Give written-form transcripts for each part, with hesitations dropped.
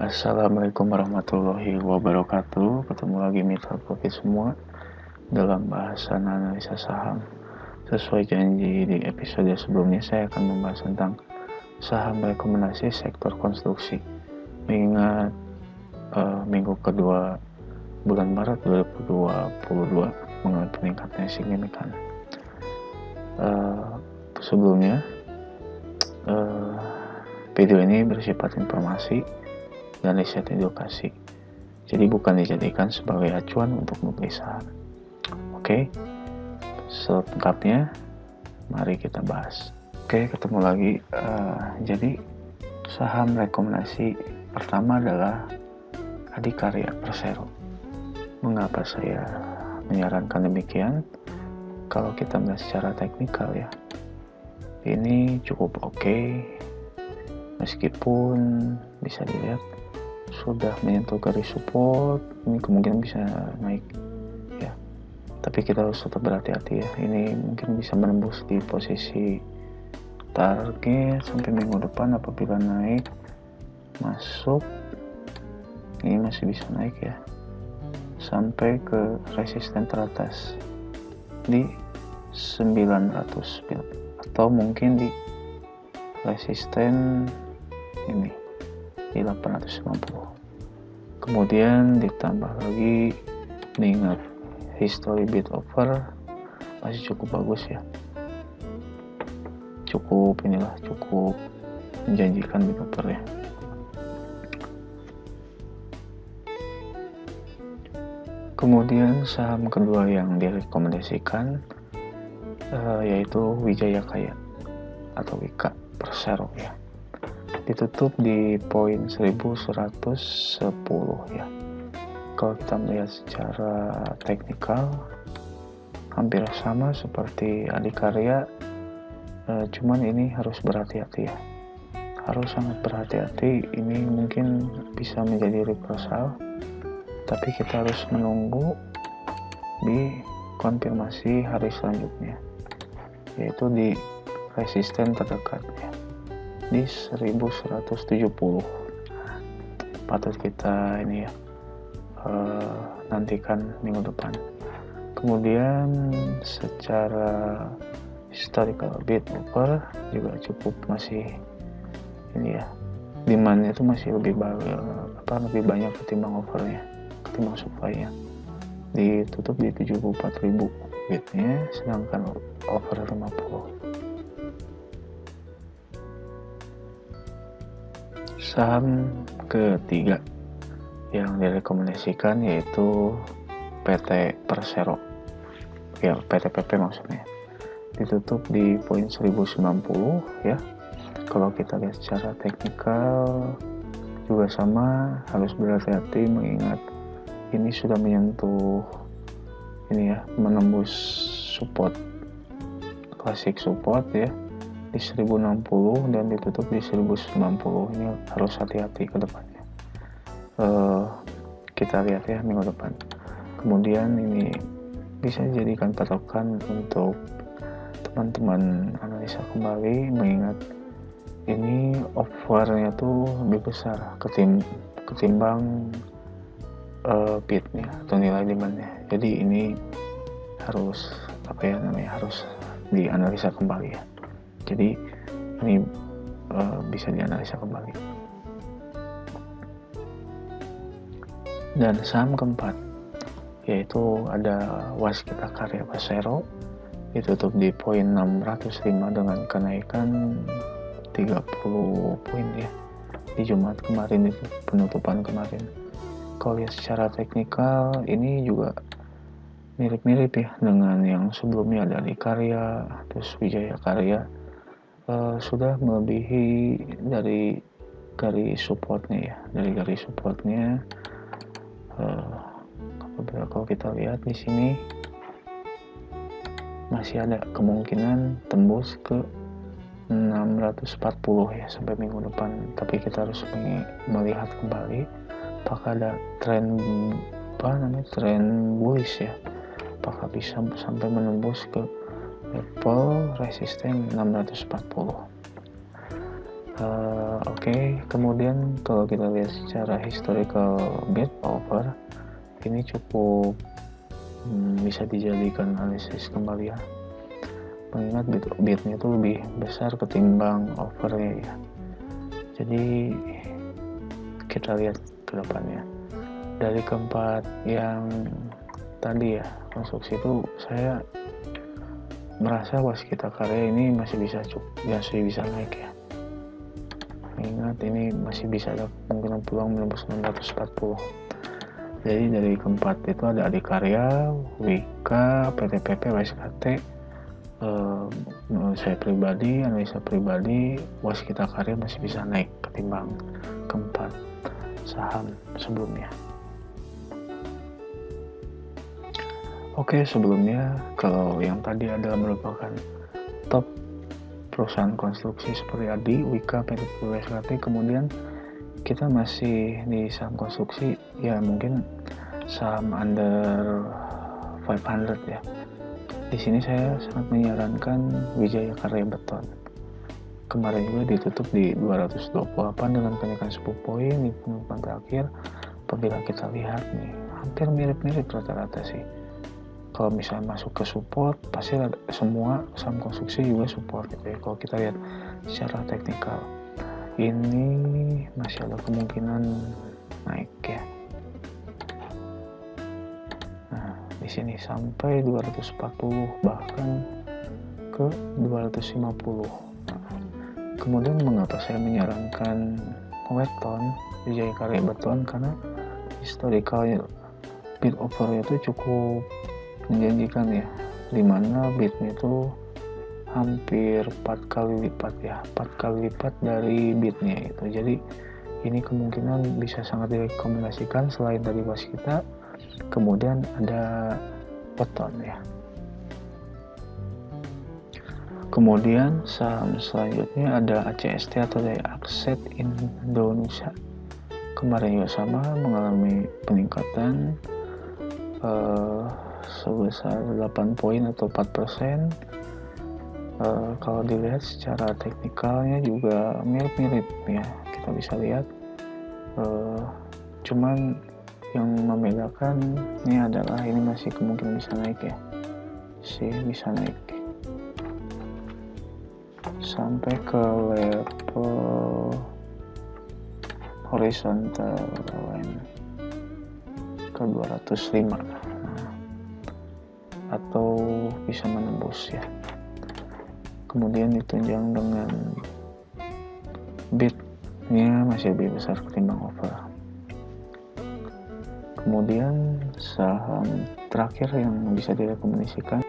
Assalamualaikum warahmatullahi wabarakatuh. Ketemu lagi mitra kopi semua dalam bahasan analisa saham. Sesuai janji di episode sebelumnya, saya akan membahas tentang saham rekomendasi sektor konstruksi. Mengingat minggu kedua bulan Maret 2022 mengalami peningkatan yang signifikan. Sebelumnya, video ini bersifat informasi dan riset edukasi, jadi bukan dijadikan sebagai acuan untuk membeli saham. Oke, selengkapnya mari kita bahas. Oke, ketemu lagi. Jadi saham rekomendasi pertama adalah Adikarya Persero. Mengapa saya menyarankan demikian? Kalau kita melihat secara teknikal ya, ini cukup oke, meskipun bisa dilihat sudah menyentuh garis support, ini kemungkinan bisa naik ya, tapi kita harus tetap berhati-hati ya. Ini mungkin bisa menembus di posisi target sampai minggu depan. Apabila naik masuk, ini masih bisa naik ya sampai ke resisten teratas di 900 pip, atau mungkin di resisten ini di 850. Kemudian ditambah lagi mengingat history bid offer masih cukup bagus ya, cukup menjanjikan bid offer ya. Kemudian saham kedua yang direkomendasikan yaitu Wijaya Kaya atau Wika Persero ya. Ditutup di poin 1110 ya. Kalau kita melihat secara teknikal hampir sama seperti Adikarya, cuman ini harus berhati-hati ya, harus sangat berhati-hati. Ini mungkin bisa menjadi reversal, tapi kita harus menunggu di konfirmasi hari selanjutnya, yaitu di resisten terdekatnya di 1170. Patut kita ini ya nantikan minggu depan. Kemudian secara historical bid offer juga cukup, masih ini ya, demandnya itu masih lebih banyak ketimbang offernya, ketimbang supply-nya. Ditutup di 74.000 bidnya, sedangkan offer 50. Saham ketiga yang direkomendasikan yaitu PT Persero ya, PTPP maksudnya. Ditutup di poin 1090 ya. Kalau kita lihat secara teknikal juga sama, harus berhati-hati mengingat ini sudah menyentuh ini ya, menembus support, klasik support ya di 1060 dan ditutup di 1090. Ini harus hati-hati ke depannya. Kita lihat ya minggu depan. Kemudian ini bisa dijadikan patokan untuk teman-teman analisa kembali, mengingat ini offernya tuh lebih besar ketimbang bidnya atau nilai demandnya. Jadi ini harus harus dianalisa kembali ya. Jadi ini bisa dianalisa kembali. Dan saham keempat yaitu ada Waskita Karya Persero, ditutup di poin 605 dengan kenaikan 30 poin ya di Jumat kemarin, itu penutupan kemarin. Kalau lihat secara teknikal ini juga mirip-mirip ya dengan yang sebelumnya, ada Adikarya, terus Wijaya Karya. Sudah melebihi dari garis supportnya ya, kalau kita lihat di sini masih ada kemungkinan tembus ke 640 ya sampai minggu depan. Tapi kita harus melihat kembali apakah ada tren bullish ya, apakah bisa sampai menembus ke level resisten 640. Oke. Kemudian kalau kita lihat secara historical bid offer, ini cukup bisa dijadikan analisis kembali ya, mengingat bidnya itu lebih besar ketimbang offernya ya. Jadi kita lihat ke depannya. Dari keempat yang tadi ya, konstruksi itu saya merasa waskita karya ini masih bisa naik ya, mengingat ini masih bisa ada kemungkinan peluang menembus 640. Jadi dari keempat itu ada Adikarya, Wika, PTPP, WSKT. Menurut saya pribadi, analisa pribadi, waskita karya masih bisa naik ketimbang keempat saham sebelumnya. Oke, sebelumnya kalau yang tadi adalah merupakan top perusahaan konstruksi seperti ADI, Wika, PTPP, WSKT, kemudian kita masih di saham konstruksi ya, mungkin saham under 500 ya. Di sini saya sangat menyarankan Wijaya Karya Beton. Kemarin juga ditutup di 228 dengan kenaikan 10 poin di penutupan terakhir. Apabila kita lihat nih, hampir mirip-mirip rata-rata sih. Kalau misalnya masuk ke support, pasti semua saham konstruksi juga support gitu ya. Kalau kita lihat secara teknikal, ini masih ada kemungkinan naik ya. Nah, di sini sampai 240 bahkan ke 250. Kemudian mengapa saya menyarankan Weton, Wijaya Karya Beton, karena historical bid offer itu cukup menjanjikan ya, dimana bidnya itu hampir 4 kali lipat ya, 4 kali lipat dari bidnya itu. Jadi ini kemungkinan bisa sangat direkomendasikan. Selain dari waskita, kemudian ada Weton ya. Kemudian saham selanjutnya ada ACST atau Daya Akset Indonesia. Kemarin juga sama mengalami peningkatan sebesar 8 poin atau 4%. Kalau dilihat secara teknikalnya juga mirip-mirip ya, kita bisa lihat. Cuman yang membedakan ini adalah ini masih kemungkinan bisa naik ya, bisa naik sampai ke level horizontal line ke 205 atau bisa menembus ya. Kemudian ditunjang dengan bidnya masih lebih besar ketimbang over. Kemudian saham terakhir yang bisa direkomendasikan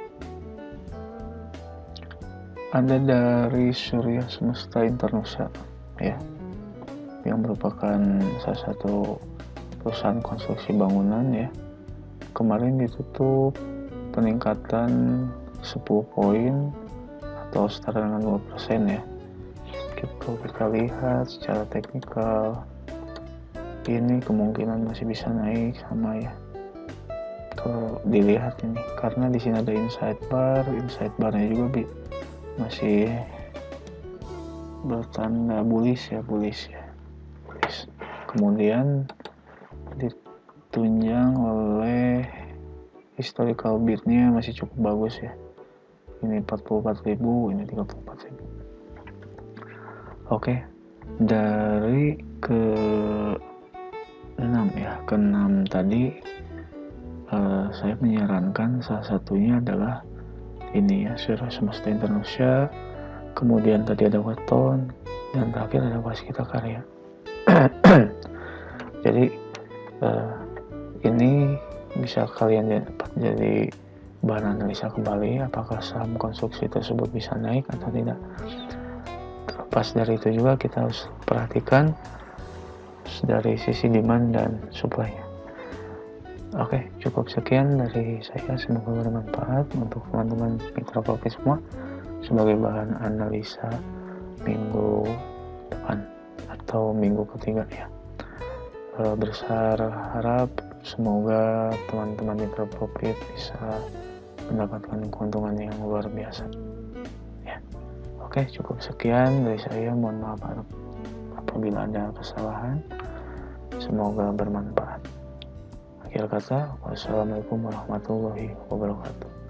ada dari Surya Semesta Indonesia ya, yang merupakan salah satu perusahaan konstruksi bangunan ya. Kemarin ditutup peningkatan 10 poin atau setara dengan 2% ya. Kalau kita lihat secara teknikal, ini kemungkinan masih bisa naik sama ya. Kalau dilihat ini, karena di sini ada inside barnya juga masih bertanda bullish. Kemudian ditunjang oleh historical bidnya masih cukup bagus ya. Ini 44.000, ini 34.000. Oke, dari ke 6 tadi saya menyarankan salah satunya adalah ini ya, Surya Semesta Indonesia, kemudian tadi ada Weton, dan terakhir ada waskita karya. Jadi ini bisa kalian jadi bahan analisa kembali apakah saham konstruksi tersebut bisa naik atau tidak. Terlepas dari itu juga kita harus perhatikan dari sisi demand dan supply. Oke, cukup sekian dari saya, semoga bermanfaat untuk teman-teman mitra profit semua sebagai bahan analisa minggu depan atau minggu ketiga ya. Besar harap semoga teman-teman mitra profit bisa mendapatkan keuntungan yang luar biasa ya. Oke, cukup sekian dari saya. Mohon maaf apabila ada kesalahan. Semoga bermanfaat. Akhir kata, wassalamualaikum warahmatullahi wabarakatuh.